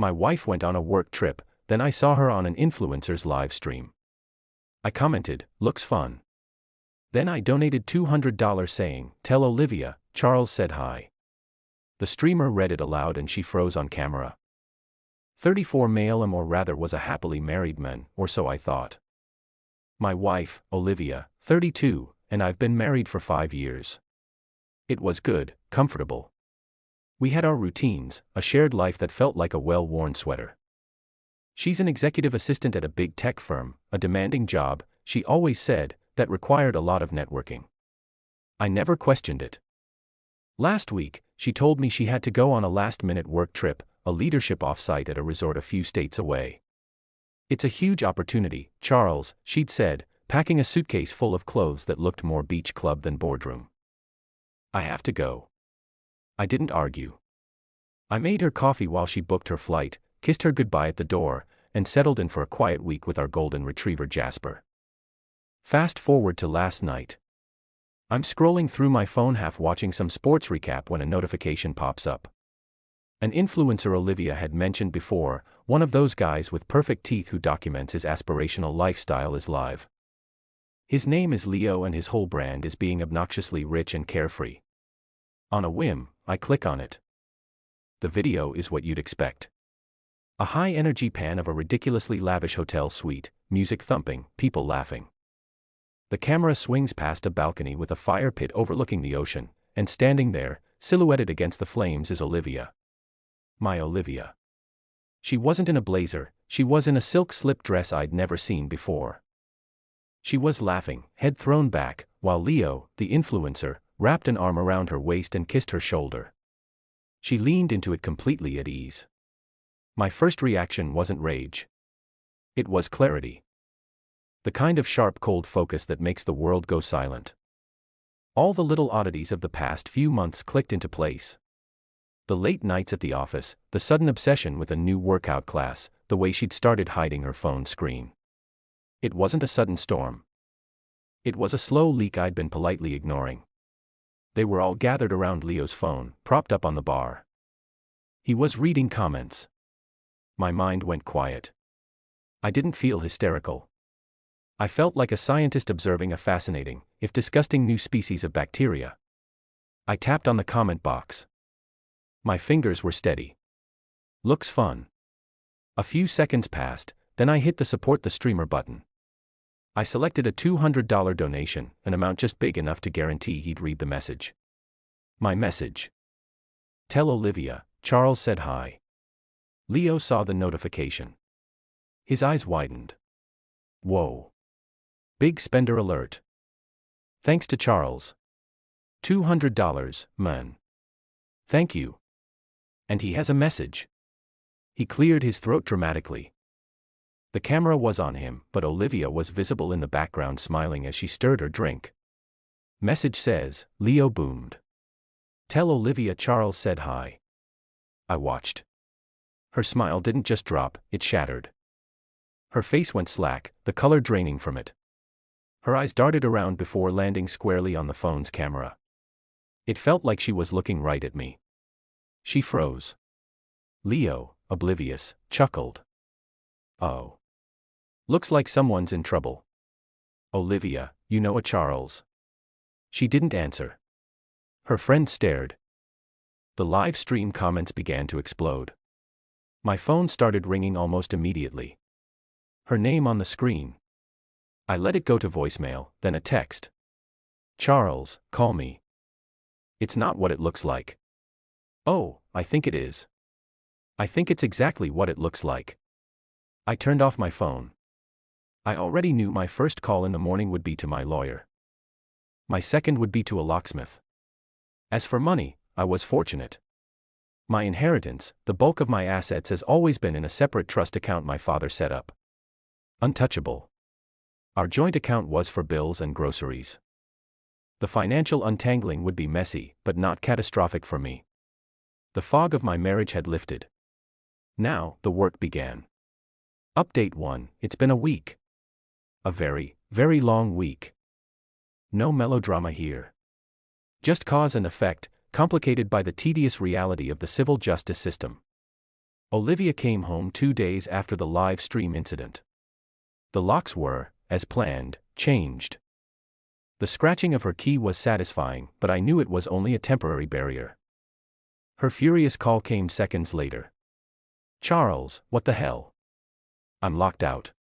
My wife went on a work trip, then I saw her on an influencer's live stream. I commented, "Looks fun." Then I donated $200 saying, "Tell Olivia, Charles said hi." The streamer read it aloud and she froze on camera. 34 male or rather was a happily married man, or so I thought. My wife, Olivia, 32, and I've been married for 5 years. It was good, comfortable. We had our routines, a shared life that felt like a well-worn sweater. She's an executive assistant at a big tech firm, a demanding job, she always said, that required a lot of networking. I never questioned it. Last week, she told me she had to go on a last-minute work trip, a leadership offsite at a resort a few states away. "It's a huge opportunity, Charles," she'd said, packing a suitcase full of clothes that looked more beach club than boardroom. "I have to go." I didn't argue. I made her coffee while she booked her flight, kissed her goodbye at the door, and settled in for a quiet week with our golden retriever Jasper. Fast forward to last night. I'm scrolling through my phone half watching some sports recap when a notification pops up. An influencer Olivia had mentioned before, one of those guys with perfect teeth who documents his aspirational lifestyle is live. His name is Leo and his whole brand is being obnoxiously rich and carefree. On a whim, I click on it. The video is what you'd expect. A high-energy pan of a ridiculously lavish hotel suite, music thumping, people laughing. The camera swings past a balcony with a fire pit overlooking the ocean, and standing there, silhouetted against the flames is Olivia. My Olivia. She wasn't in a blazer, she was in a silk slip dress I'd never seen before. She was laughing, head thrown back, while Leo, the influencer, wrapped an arm around her waist and kissed her shoulder. She leaned into it completely at ease. My first reaction wasn't rage. It was clarity. The kind of sharp cold focus that makes the world go silent. All the little oddities of the past few months clicked into place. The late nights at the office, the sudden obsession with a new workout class, the way she'd started hiding her phone screen. It wasn't a sudden storm. It was a slow leak I'd been politely ignoring. They were all gathered around Leo's phone, propped up on the bar. He was reading comments. My mind went quiet. I didn't feel hysterical. I felt like a scientist observing a fascinating, if disgusting new species of bacteria. I tapped on the comment box. My fingers were steady. "Looks fun." A few seconds passed, then I hit the support the streamer button. I selected a $200 donation, an amount just big enough to guarantee he'd read the message. My message. "Tell Olivia, Charles said hi." Leo saw the notification. His eyes widened. Whoa. Big spender alert. Thanks to Charles. $200, man. Thank you. And he has a message. He cleared his throat dramatically. The camera was on him, but Olivia was visible in the background smiling as she stirred her drink. Message says, Leo boomed. Tell Olivia Charles said hi. I watched. Her smile didn't just drop, it shattered. Her face went slack, the color draining from it. Her eyes darted around before landing squarely on the phone's camera. It felt like she was looking right at me. She froze. Leo, oblivious, chuckled. Oh. Looks like someone's in trouble. Olivia, you know a Charles? She didn't answer. Her friend stared. The live stream comments began to explode. My phone started ringing almost immediately. Her name on the screen. I let it go to voicemail, then a text. Charles, call me. It's not what it looks like. Oh, I think it is. I think it's exactly what it looks like. I turned off my phone. I already knew my first call in the morning would be to my lawyer. My second would be to a locksmith. As for money, I was fortunate. My inheritance, the bulk of my assets has always been in a separate trust account my father set up. Untouchable. Our joint account was for bills and groceries. The financial untangling would be messy, but not catastrophic for me. The fog of my marriage had lifted. Now, the work began. Update 1, it's been a week. A very, very long week. No melodrama here. Just cause and effect, complicated by the tedious reality of the civil justice system. Olivia came home 2 days after the live stream incident. The locks were, as planned, changed. The scratching of her key was satisfying, but I knew it was only a temporary barrier. Her furious call came seconds later. "Charles, what the hell? I'm locked out."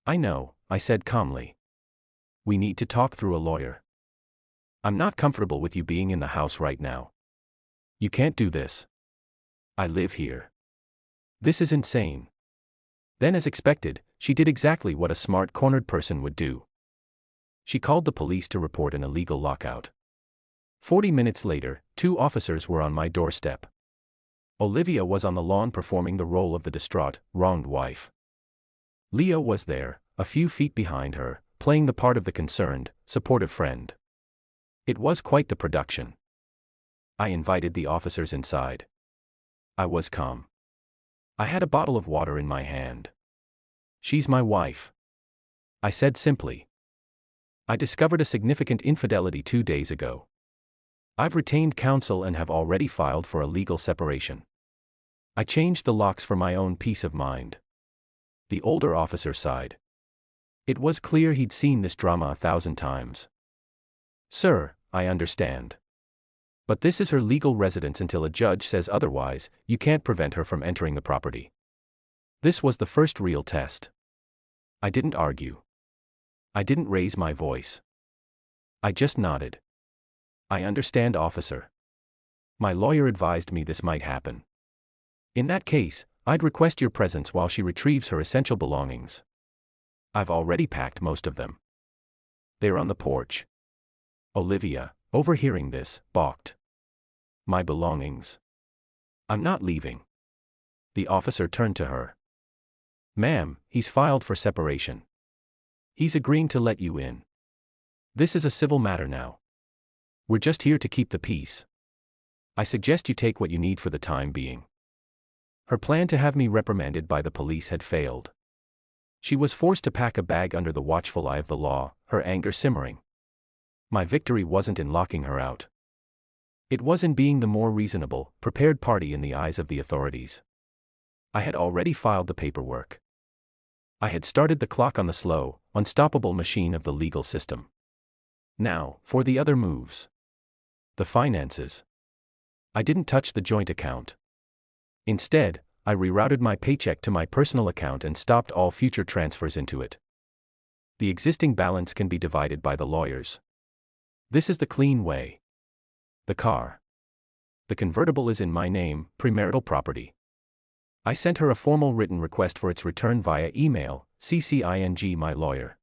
"I know," I said calmly. "We need to talk through a lawyer. I'm not comfortable with you being in the house right now. You can't do this. I live here. This is insane." Then, as expected, she did exactly what a smart cornered person would do. She called the police to report an illegal lockout. 40 minutes later, 2 officers were on my doorstep. Olivia was on the lawn performing the role of the distraught, wronged wife. Leo was there, a few feet behind her, playing the part of the concerned, supportive friend. It was quite the production. I invited the officers inside. I was calm. I had a bottle of water in my hand. "She's my wife," I said simply. "I discovered a significant infidelity 2 days ago. I've retained counsel and have already filed for a legal separation. I changed the locks for my own peace of mind." The older officer sighed. It was clear he'd seen this drama 1,000 times. "Sir, I understand. But this is her legal residence until a judge says otherwise. You can't prevent her from entering the property." This was the first real test. I didn't argue. I didn't raise my voice. I just nodded. "I understand, officer. My lawyer advised me this might happen. In that case, I'd request your presence while she retrieves her essential belongings. I've already packed most of them." They're on the porch. Olivia, overhearing this, balked. "My belongings? I'm not leaving." The officer turned to her. "Ma'am, he's filed for separation. He's agreeing to let you in. This is a civil matter now. We're just here to keep the peace. I suggest you take what you need for the time being." Her plan to have me reprimanded by the police had failed. She was forced to pack a bag under the watchful eye of the law, her anger simmering. My victory wasn't in locking her out. It was in being the more reasonable, prepared party in the eyes of the authorities. I had already filed the paperwork. I had started the clock on the slow, unstoppable machine of the legal system. Now, for the other moves. The finances. I didn't touch the joint account. Instead, I rerouted my paycheck to my personal account and stopped all future transfers into it. The existing balance can be divided by the lawyers. This is the clean way. The car. The convertible is in my name, premarital property. I sent her a formal written request for its return via email, CCING my lawyer.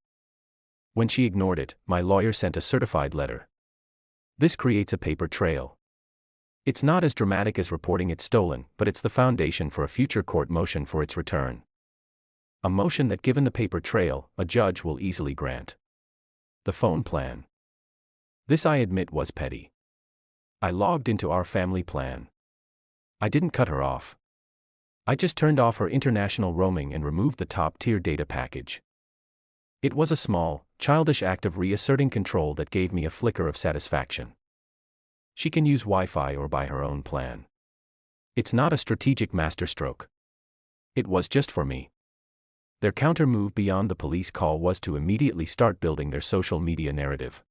When she ignored it, my lawyer sent a certified letter. This creates a paper trail. It's not as dramatic as reporting it stolen, but it's the foundation for a future court motion for its return. A motion that, given the paper trail, a judge will easily grant. The phone plan. This, I admit, was petty. I logged into our family plan. I didn't cut her off. I just turned off her international roaming and removed the top-tier data package. It was a small, childish act of reasserting control that gave me a flicker of satisfaction. She can use Wi-Fi or buy her own plan. It's not a strategic masterstroke. It was just for me. Their counter-move beyond the police call was to immediately start building their social media narrative.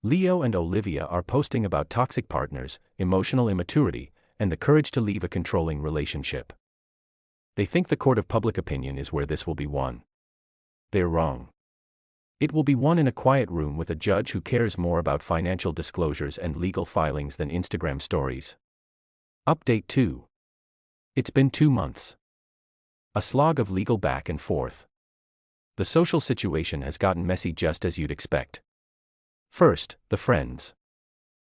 Leo and Olivia are posting about toxic partners, emotional immaturity, and the courage to leave a controlling relationship. They think the court of public opinion is where this will be won. They're wrong. It will be won in a quiet room with a judge who cares more about financial disclosures and legal filings than Instagram stories. Update 2. It's been 2 months. A slog of legal back and forth. The social situation has gotten messy just as you'd expect. First, the friends.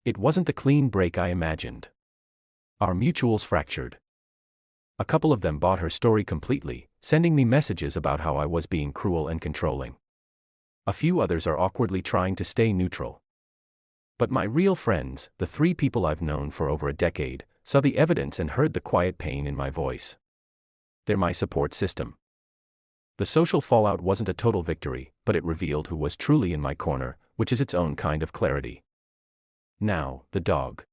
It wasn't the clean break I imagined. Our mutuals fractured. A couple of them bought her story completely, sending me messages about how I was being cruel and controlling. A few others are awkwardly trying to stay neutral. But my real friends, the 3 people I've known for over a decade, saw the evidence and heard the quiet pain in my voice. They're my support system. The social fallout wasn't a total victory, but it revealed who was truly in my corner, which is its own kind of clarity. Now, the dog.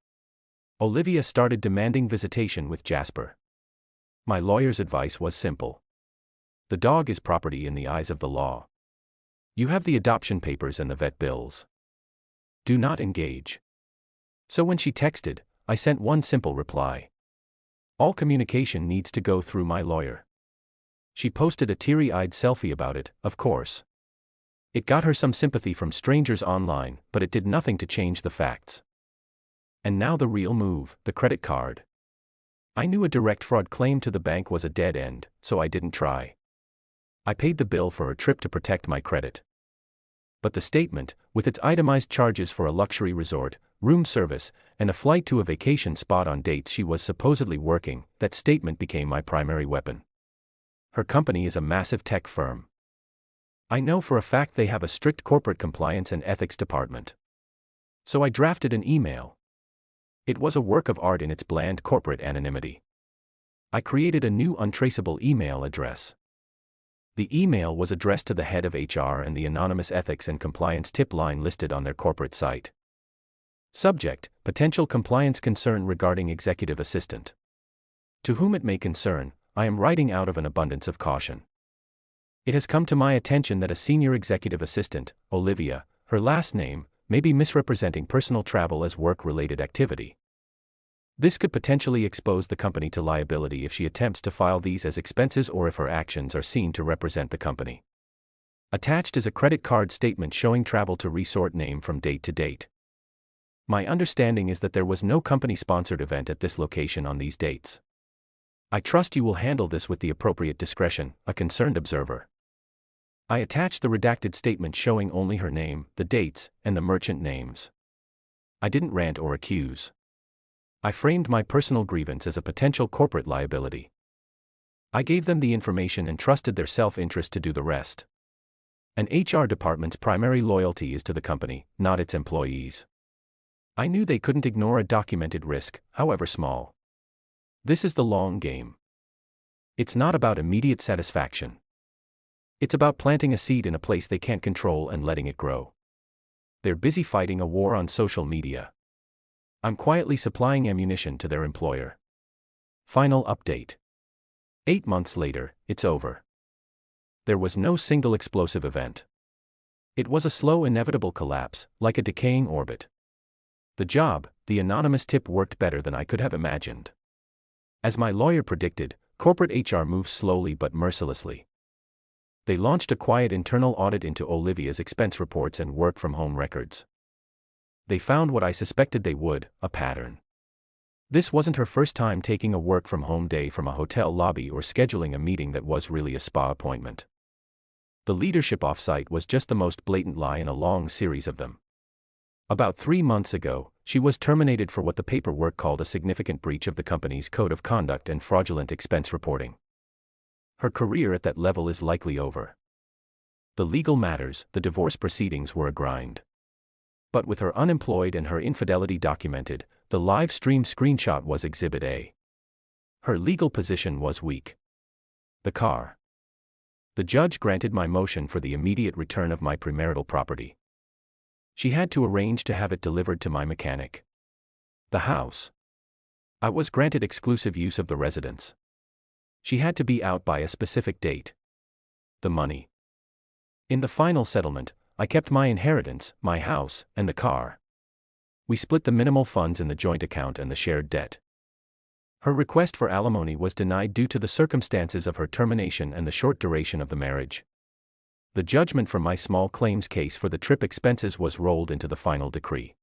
Olivia started demanding visitation with Jasper. My lawyer's advice was simple. The dog is property in the eyes of the law. You have the adoption papers and the vet bills. Do not engage. So when she texted, I sent one simple reply. All communication needs to go through my lawyer. She posted a teary-eyed selfie about it, of course. It got her some sympathy from strangers online, but it did nothing to change the facts. And now the real move, the credit card. I knew a direct fraud claim to the bank was a dead end, so I didn't try. I paid the bill for her trip to protect my credit. But the statement, with its itemized charges for a luxury resort, room service, and a flight to a vacation spot on dates she was supposedly working, that statement became my primary weapon. Her company is a massive tech firm. I know for a fact they have a strict corporate compliance and ethics department. So I drafted an email. It was a work of art in its bland corporate anonymity. I created a new untraceable email address. The email was addressed to the head of HR and the anonymous ethics and compliance tip line listed on their corporate site. Subject: potential compliance concern regarding executive assistant. To whom it may concern, I am writing out of an abundance of caution. It has come to my attention that a senior executive assistant, Olivia, her last name, may be misrepresenting personal travel as work-related activity. This could potentially expose the company to liability if she attempts to file these as expenses or if her actions are seen to represent the company. Attached is a credit card statement showing travel to resort name from date to date. My understanding is that there was no company-sponsored event at this location on these dates. I trust you will handle this with the appropriate discretion, a concerned observer. I attached the redacted statement showing only her name, the dates, and the merchant names. I didn't rant or accuse. I framed my personal grievance as a potential corporate liability. I gave them the information and trusted their self-interest to do the rest. An HR department's primary loyalty is to the company, not its employees. I knew they couldn't ignore a documented risk, however small. This is the long game. It's not about immediate satisfaction. It's about planting a seed in a place they can't control and letting it grow. They're busy fighting a war on social media. I'm quietly supplying ammunition to their employer. Final update. 8 months later, it's over. There was no single explosive event. It was a slow, inevitable collapse, like a decaying orbit. The job, the anonymous tip, worked better than I could have imagined. As my lawyer predicted, corporate HR moves slowly but mercilessly. They launched a quiet internal audit into Olivia's expense reports and work-from-home records. They found what I suspected they would, a pattern. This wasn't her first time taking a work-from-home day from a hotel lobby or scheduling a meeting that was really a spa appointment. The leadership offsite was just the most blatant lie in a long series of them. About 3 months ago, she was terminated for what the paperwork called a significant breach of the company's code of conduct and fraudulent expense reporting. Her career at that level is likely over. The legal matters, the divorce proceedings, were a grind. But with her unemployed and her infidelity documented, the live stream screenshot was Exhibit A. Her legal position was weak. The car. The judge granted my motion for the immediate return of my premarital property. She had to arrange to have it delivered to my mechanic. The house. I was granted exclusive use of the residence. She had to be out by a specific date. The money. In the final settlement, I kept my inheritance, my house, and the car. We split the minimal funds in the joint account and the shared debt. Her request for alimony was denied due to the circumstances of her termination and the short duration of the marriage. The judgment for my small claims case for the trip expenses was rolled into the final decree.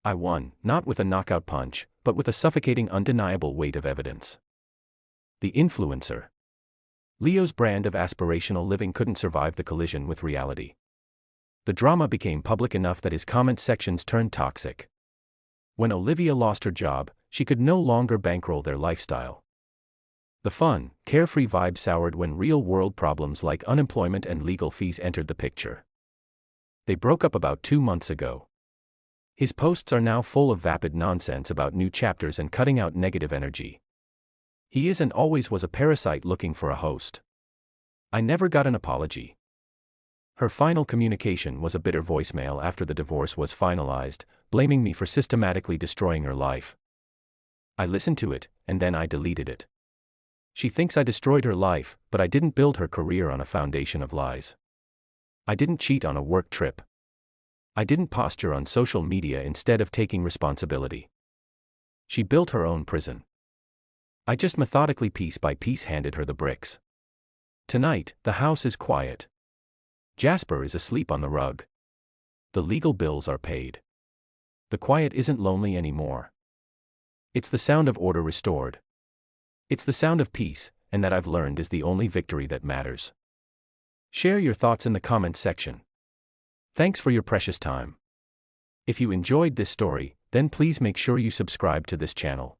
I won, not with a knockout punch, but with a suffocating, undeniable weight of evidence. The influencer. Leo's brand of aspirational living couldn't survive the collision with reality. The drama became public enough that his comment sections turned toxic. When Olivia lost her job, she could no longer bankroll their lifestyle. The fun, carefree vibe soured when real-world problems like unemployment and legal fees entered the picture. They broke up about 2 months ago. His posts are now full of vapid nonsense about new chapters and cutting out negative energy. He is and always was a parasite looking for a host. I never got an apology. Her final communication was a bitter voicemail after the divorce was finalized, blaming me for systematically destroying her life. I listened to it, and then I deleted it. She thinks I destroyed her life, but I didn't build her career on a foundation of lies. I didn't cheat on a work trip. I didn't posture on social media instead of taking responsibility. She built her own prison. I just methodically piece by piece handed her the bricks. Tonight, the house is quiet. Jasper is asleep on the rug. The legal bills are paid. The quiet isn't lonely anymore. It's the sound of order restored. It's the sound of peace, and that I've learned is the only victory that matters. Share your thoughts in the comments section. Thanks for your precious time. If you enjoyed this story, then please make sure you subscribe to this channel.